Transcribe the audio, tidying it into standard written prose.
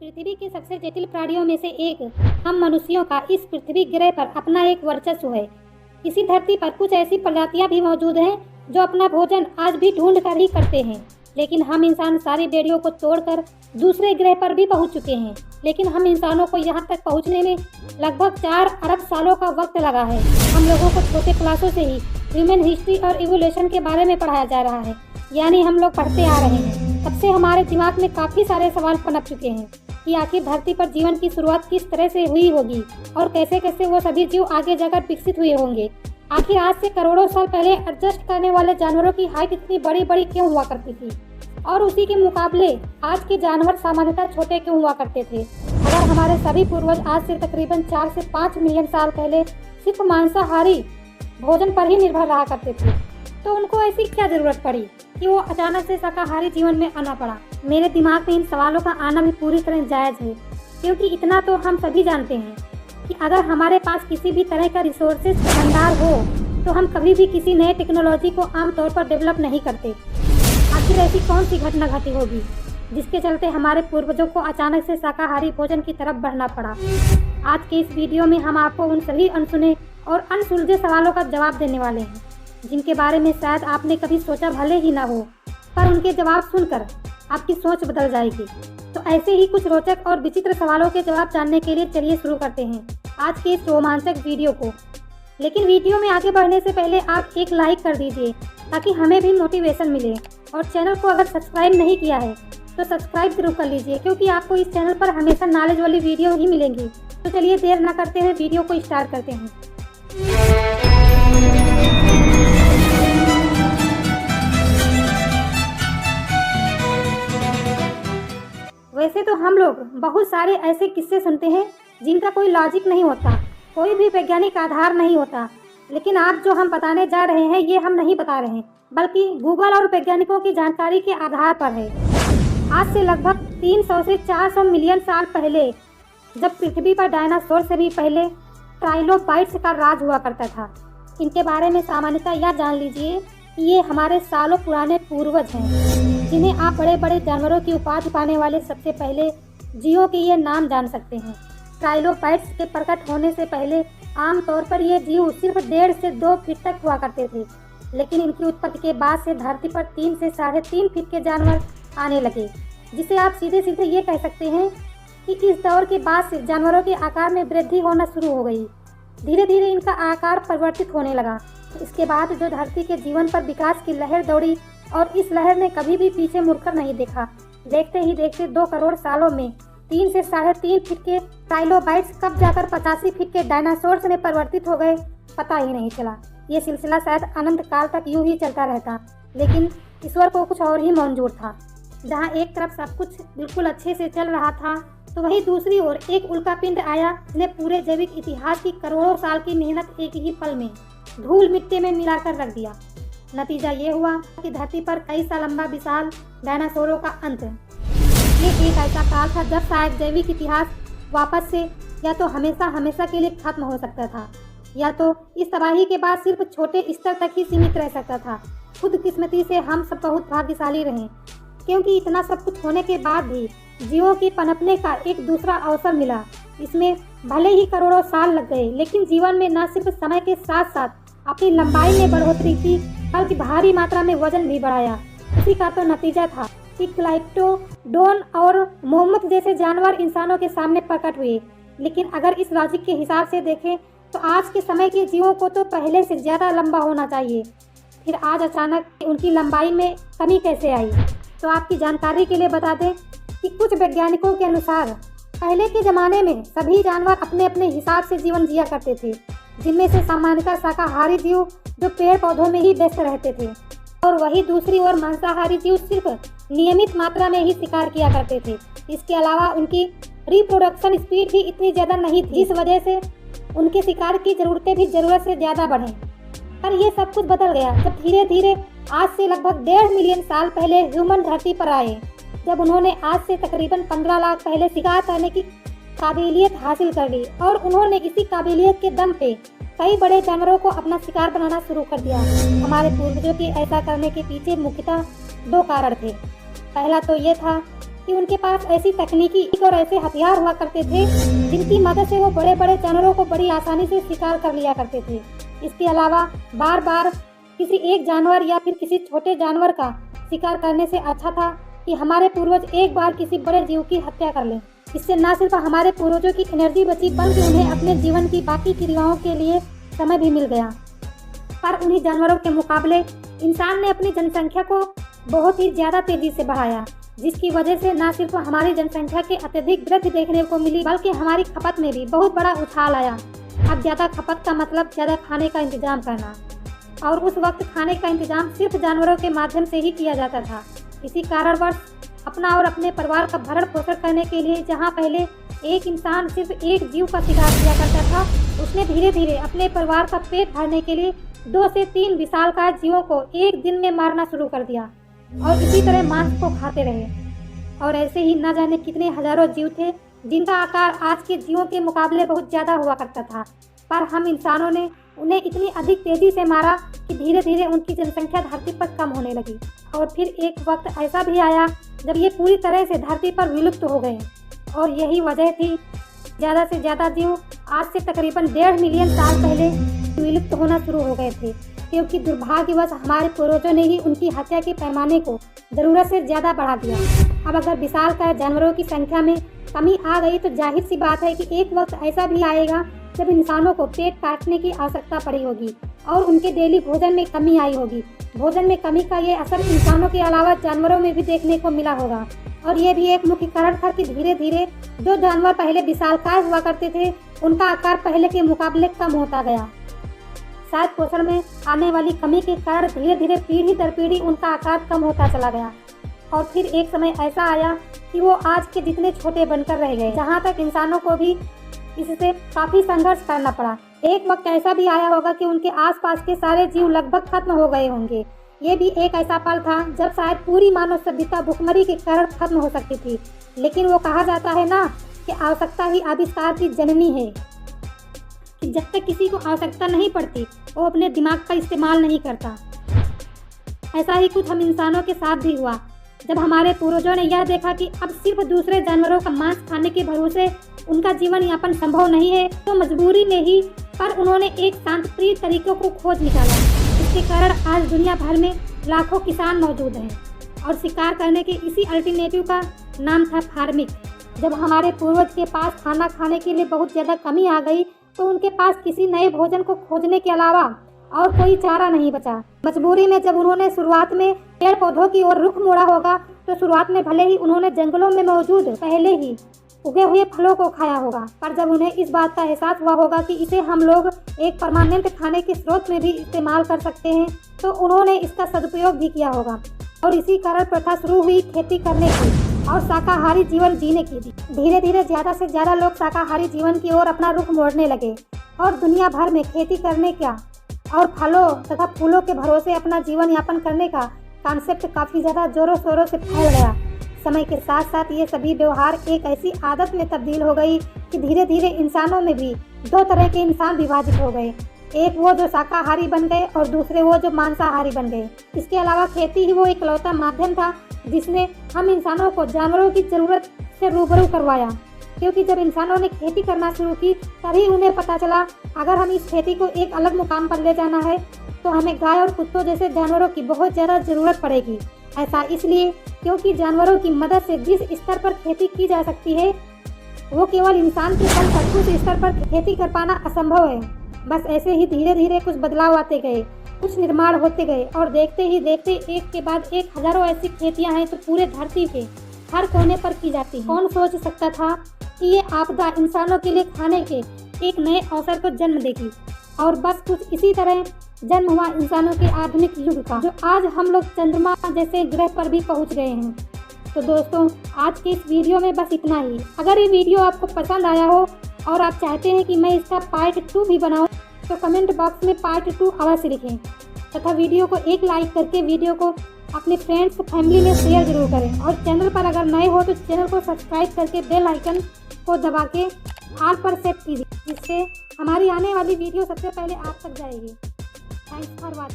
पृथ्वी के सबसे जटिल प्राणियों में से एक हम मनुष्यों का इस पृथ्वी ग्रह पर अपना एक वर्चस्व है। इसी धरती पर कुछ ऐसी प्रजातियां भी मौजूद हैं जो अपना भोजन आज भी ढूंढ कर ही करते हैं, लेकिन हम इंसान सारी बेड़ियों को तोड़कर दूसरे ग्रह पर भी पहुंच चुके हैं। लेकिन हम इंसानों को यहां तक पहुंचने में लगभग 4 अरब सालों का वक्त लगा है। हम लोगों को छोटे क्लासों से ही ह्यूमन हिस्ट्री और इवोल्यूशन के बारे में पढ़ाया जा रहा है, यानी हम लोग पढ़ते आ रहे हैं। तब से हमारे दिमाग में काफ़ी सारे सवाल पनप चुके हैं कि आखिर धरती पर जीवन की शुरुआत किस तरह से हुई होगी और कैसे कैसे वो सभी जीव आगे जाकर विकसित हुए होंगे। आखिर आज से करोड़ों साल पहले एडजस्ट करने वाले जानवरों की हाइट इतनी बड़ी बड़ी क्यों हुआ करती थी, और उसी के मुकाबले आज के जानवर सामान्यतः छोटे क्यों हुआ करते थे। अगर हमारे सभी पूर्वज आज से तकरीबन 4 से 5 मिलियन साल पहले सिर्फ मांसाहारी भोजन पर ही निर्भर रहा करते थे, तो उनको ऐसी क्या जरूरत पड़ी कि वो अचानक से शाकाहारी जीवन में आना पड़ा। मेरे दिमाग में इन सवालों का आना भी पूरी तरह जायज़ है, क्योंकि इतना तो हम सभी जानते हैं कि अगर हमारे पास किसी भी तरह का रिसोर्सेज भंडार हो तो हम कभी भी किसी नए टेक्नोलॉजी को आमतौर पर डेवलप नहीं करते। आखिर ऐसी कौन सी घटना घटी होगी जिसके चलते हमारे पूर्वजों को अचानक से शाकाहारी भोजन की तरफ बढ़ना पड़ा। आज के इस वीडियो में हम आपको उन सभी अनसुने और अनसुलझे सवालों का जवाब देने वाले हैं, जिनके बारे में शायद आपने कभी सोचा भले ही ना हो, पर उनके जवाब सुनकर आपकी सोच बदल जाएगी। तो ऐसे ही कुछ रोचक और विचित्र सवालों के जवाब जानने के लिए चलिए शुरू करते हैं आज के इस रोमांचक वीडियो को। लेकिन वीडियो में आगे बढ़ने से पहले आप एक लाइक कर दीजिए ताकि हमें भी मोटिवेशन मिले, और चैनल को अगर सब्सक्राइब नहीं किया है तो सब्सक्राइब जरूर कर लीजिए, क्योंकि आपको इस चैनल पर हमेशा नॉलेज वाली वीडियो ही मिलेंगी। तो चलिए देर न करते हुए वीडियो को स्टार्ट करते हैं। वैसे तो हम लोग बहुत सारे ऐसे किस्से सुनते हैं जिनका कोई लॉजिक नहीं होता, कोई भी वैज्ञानिक आधार नहीं होता, लेकिन आज जो हम बताने जा रहे हैं ये हम नहीं बता रहे हैं, बल्कि गूगल और वैज्ञानिकों की जानकारी के आधार पर है। आज से लगभग 300 से 400 मिलियन साल पहले, जब पृथ्वी पर डायनासोर से भी पहले ट्राइलोबाइट्स का राज हुआ करता था। इनके बारे में सामान्यतः यह जान लीजिए कि ये हमारे सालों पुराने पूर्वज हैं, जिन्हें आप बड़े बड़े जानवरों की उपाधि पाने वाले सबसे पहले जीवों के ये नाम जान सकते हैं। ट्राइलोबाइट्स के प्रकट होने से पहले आमतौर पर ये जीव सिर्फ 1.5 से 2 फीट तक हुआ करते थे, लेकिन इनकी उत्पत्ति के बाद से धरती पर 3 से 3.5 फीट के जानवर आने लगे, जिसे आप सीधे सीधे ये कह सकते हैं कि इस दौर के बाद से जानवरों के आकार में वृद्धि होना शुरू हो गई। धीरे धीरे इनका आकार परिवर्तित होने लगा। इसके बाद जो धरती के जीवन पर विकास की लहर दौड़ी, और इस लहर ने कभी भी पीछे मुड़कर नहीं देखा। देखते ही देखते 2 करोड़ सालों में 3 से 3.5 फीट के ट्राइलोबाइट्स कब जाकर 85 फीट के डायनासोर्स में परिवर्तित हो गए, पता ही नहीं चला। ये सिलसिला शायद अनंत काल तक यूं ही चलता रहता, लेकिन ईश्वर को कुछ और ही मंजूर था। जहाँ एक तरफ सब कुछ बिल्कुल अच्छे से चल रहा था, तो वहीं दूसरी ओर एक उल्कापिंड आया, जिसने पूरे जैविक इतिहास की करोड़ों साल की मेहनत एक ही पल में धूल मिट्टी में मिलाकर रख दिया। नतीजा ये हुआ कि धरती पर कई साल लंबा विशाल डायनासोरों का अंत। ये एक ऐसा काल था जब शायद जैविक इतिहास वापस से या तो हमेशा हमेशा के लिए खत्म हो सकता था, या तो इस तबाही के बाद सिर्फ छोटे स्तर तक ही सीमित रह सकता था। खुदकिस्मती से हम सब बहुत भाग्यशाली रहे, क्योंकि इतना सब कुछ होने के बाद भी जीवों की पनपने का एक दूसरा अवसर मिला। इसमें भले ही करोड़ों साल लग गए, लेकिन जीवन में न सिर्फ समय के साथ साथ अपनी लंबाई में बढ़ोतरी की, बल्कि भारी मात्रा में वजन भी बढ़ाया। इसी का तो नतीजा था कि ग्लाइप्टोडोन और मोहम्मद जैसे जानवर इंसानों के सामने प्रकट हुए। लेकिन अगर इस लॉजिक के हिसाब से देखें तो आज के समय के जीवों को तो पहले से ज़्यादा लंबा होना चाहिए, फिर आज अचानक उनकी लंबाई में कमी कैसे आई। तो आपकी जानकारी के लिए बता दें कि कुछ वैज्ञानिकों के अनुसार पहले के ज़माने में सभी जानवर अपने अपने हिसाब से जीवन जिया करते थे, जिनमें से सामान्यतः शाकाहारी जीव जो पेड़ पौधों में ही व्यस्त रहते थे, और वही दूसरी ओर मांसाहारी जीव सिर्फ नियमित मात्रा में ही शिकार किया करते थे। इसके अलावा उनकी रिप्रोडक्शन स्पीड भी इतनी ज़्यादा नहीं थी, जिस वजह से उनके शिकार की ज़रूरतें भी ज़रूरत से ज़्यादा बढ़ें। पर यह सब कुछ बदल गया जब धीरे धीरे आज से लगभग 1.5 मिलियन साल पहले ह्यूमन धरती पर आए, जब उन्होंने आज से तकरीबन 15 लाख पहले शिकार करने की काबिलियत हासिल कर ली, और उन्होंने इसी काबिलियत के दम पे कई बड़े जानवरों को अपना शिकार बनाना शुरू कर दिया। हमारे पूर्वजों के ऐसा करने के पीछे मुख्यतः 2 कारण थे। पहला तो ये था कि उनके पास ऐसी तकनीकी और ऐसे हथियार हुआ करते थे जिनकी मदद से वो बड़े बड़े जानवरों को बड़ी आसानी से शिकार कर लिया करते थे। इसके अलावा बार बार किसी एक जानवर या फिर किसी छोटे जानवर का शिकार करने से अच्छा था कि हमारे पूर्वज एक बार किसी बड़े जीव की हत्या कर लें। इससे न सिर्फ हमारे पूर्वजों की एनर्जी बची बल्कि उन्हें अपने जीवन की बाकी क्रियाओं के लिए समय भी मिल गया। पर उन्हीं जानवरों के मुकाबले इंसान ने अपनी जनसंख्या को बहुत ही ज़्यादा तेजी से बढ़ाया, जिसकी वजह से न सिर्फ हमारी जनसंख्या के अत्यधिक वृद्धि देखने को मिली बल्कि हमारी खपत में भी बहुत बड़ा उछाल आया। अब ज़्यादा खपत का मतलब ज़्यादा खाने का इंतजाम करना, और उस वक्त खाने का इंतजाम सिर्फ जानवरों के माध्यम से ही किया जाता था। इसी कारणवश अपना और अपने परिवार का भरण पोषण करने के लिए जहाँ पहले एक इंसान सिर्फ एक जीव का शिकार किया करता था, उसने धीरे धीरे अपने परिवार का पेट भरने के लिए 2 से 3 विशालकाय जीवों को एक दिन में मारना शुरू कर दिया और इसी तरह मांस को खाते रहे। और ऐसे ही न जाने कितने हजारों जीव थे जिनका आकार आज के जीवों के मुकाबले बहुत ज़्यादा हुआ करता था, पर हम इंसानों ने उन्हें इतनी अधिक तेज़ी से मारा कि धीरे धीरे उनकी जनसंख्या धरती पर कम होने लगी। और फिर एक वक्त ऐसा भी आया जब ये पूरी तरह से धरती पर विलुप्त हो गए, और यही वजह थी ज़्यादा से ज़्यादा जीव आज से तकरीबन 1.5 मिलियन साल पहले विलुप्त होना शुरू हो गए थे, क्योंकि दुर्भाग्यवश हमारे पूर्वजों ने ही उनकी हत्या के पैमाने को ज़रूरत से ज़्यादा बढ़ा दिया। अब अगर विशालकाय जानवरों की संख्या में कमी आ गई तो जाहिर सी बात है कि एक वक्त ऐसा भी आएगा जब इंसानों को पेट काटने की आवश्यकता पड़ी होगी और उनके डेली भोजन में कमी आई होगी। भोजन में कमी का ये असर इंसानों के अलावा जानवरों में भी देखने को मिला होगा, और ये भी एक मुख्य कारण था कि धीरे धीरे जो जानवर पहले विशालकाय हुआ करते थे उनका आकार पहले के मुकाबले कम होता गया। शायद पोषण में आने वाली कमी के कारण धीरे धीरे पीढ़ी दर पीढ़ी उनका आकार कम होता चला गया, और फिर एक समय ऐसा आया कि वो आज के जितने छोटे बनकर रह गए, जहाँ तक इंसानों को भी इससे काफ़ी संघर्ष करना पड़ा। एक वक्त ऐसा भी आया होगा कि उनके आसपास के सारे जीव लगभग खत्म हो गए होंगे। ये भी एक ऐसा पल था जब शायद पूरी मानव सभ्यता भुखमरी के कारण खत्म हो सकती थी, लेकिन वो कहा जाता है ना कि आवश्यकता ही आविष्कार की जननी है, कि जब तक किसी को आवश्यकता नहीं पड़ती वो अपने दिमाग का इस्तेमाल नहीं करता। ऐसा ही कुछ हम इंसानों के साथ भी हुआ। जब हमारे पूर्वजों ने यह देखा कि अब सिर्फ दूसरे जानवरों का मांस खाने के भरोसे उनका जीवन यापन संभव नहीं है, तो मजबूरी में ही पर उन्होंने एक शांतिप्रिय तरीकों को खोज निकाला। इसके कारण आज दुनिया भर में लाखों किसान मौजूद हैं, और शिकार करने के इसी अल्टरनेटिव का नाम था फार्मिंग। जब हमारे पूर्वज के पास खाना खाने के लिए बहुत ज़्यादा कमी आ गई तो उनके पास किसी नए भोजन को खोजने के अलावा और कोई चारा नहीं बचा। मजबूरी में जब उन्होंने शुरुआत में पेड़ पौधों की ओर रुख मोड़ा होगा तो शुरुआत में भले ही उन्होंने जंगलों में मौजूद पहले ही उगे हुए फलों को खाया होगा, पर जब उन्हें इस बात का एहसास हुआ होगा कि इसे हम लोग एक परमानेंट खाने के स्रोत में भी इस्तेमाल कर सकते हैं तो उन्होंने इसका सदुपयोग भी किया होगा, और इसी कारण प्रथा शुरू हुई खेती करने की और शाकाहारी जीवन जीने की। धीरे धीरे ज़्यादा से ज़्यादा लोग शाकाहारी जीवन की ओर अपना रुख मोड़ने लगे, और दुनिया भर में खेती करने का और फलों तथा फूलों के भरोसे अपना जीवन यापन करने का कॉन्सेप्ट काफ़ी ज़्यादा जोरों शोरों से फैल गया। समय के साथ साथ ये सभी व्यवहार एक ऐसी आदत में तब्दील हो गई कि धीरे धीरे इंसानों में भी 2 तरह के इंसान विभाजित हो गए, एक वो जो शाकाहारी बन गए और दूसरे वो जो मांसाहारी बन गए। इसके अलावा खेती ही वो इकलौता माध्यम था जिसने हम इंसानों को जानवरों की ज़रूरत से रूबरू करवाया, क्योंकि जब इंसानों ने खेती करना शुरू की तभी उन्हें पता चला अगर हम इस खेती को एक अलग मुकाम पर ले जाना है तो हमें गाय और कुत्तों जैसे जानवरों की बहुत ज़्यादा ज़रूरत पड़ेगी। ऐसा इसलिए क्योंकि जानवरों की मदद से जिस स्तर पर खेती की जा सकती है वो केवल इंसान के कम अद्भुत स्तर पर खेती कर पाना असंभव है। बस ऐसे ही धीरे धीरे कुछ बदलाव आते गए, कुछ निर्माण होते गए, और देखते ही देखते एक के बाद एक हजारों ऐसी खेतियां हैं तो पूरे धरती के हर कोने पर की जाती हैं। कौन सोच सकता था कि ये आपदा इंसानों के लिए खाने के एक नए अवसर को जन्म देगी। और बस कुछ इसी तरह जन्म हुआ इंसानों के आधुनिक युग का, जो आज हम लोग चंद्रमा जैसे ग्रह पर भी पहुंच गए हैं। तो दोस्तों, आज के इस वीडियो में बस इतना ही। अगर ये वीडियो आपको पसंद आया हो और आप चाहते हैं कि मैं इसका पार्ट 2 भी बनाऊं तो कमेंट बॉक्स में पार्ट 2 अवश्य लिखें, तथा वीडियो को एक लाइक करके वीडियो को अपने फ्रेंड्स फैमिली में शेयर जरूर करें। और चैनल पर अगर नए हो तो चैनल को सब्सक्राइब करके बेल आइकन को दबा के ऑल पर सेट कीजिए, जिससे हमारी आने वाली वीडियो सबसे पहले आप तक जाएगी। Thanks for watching.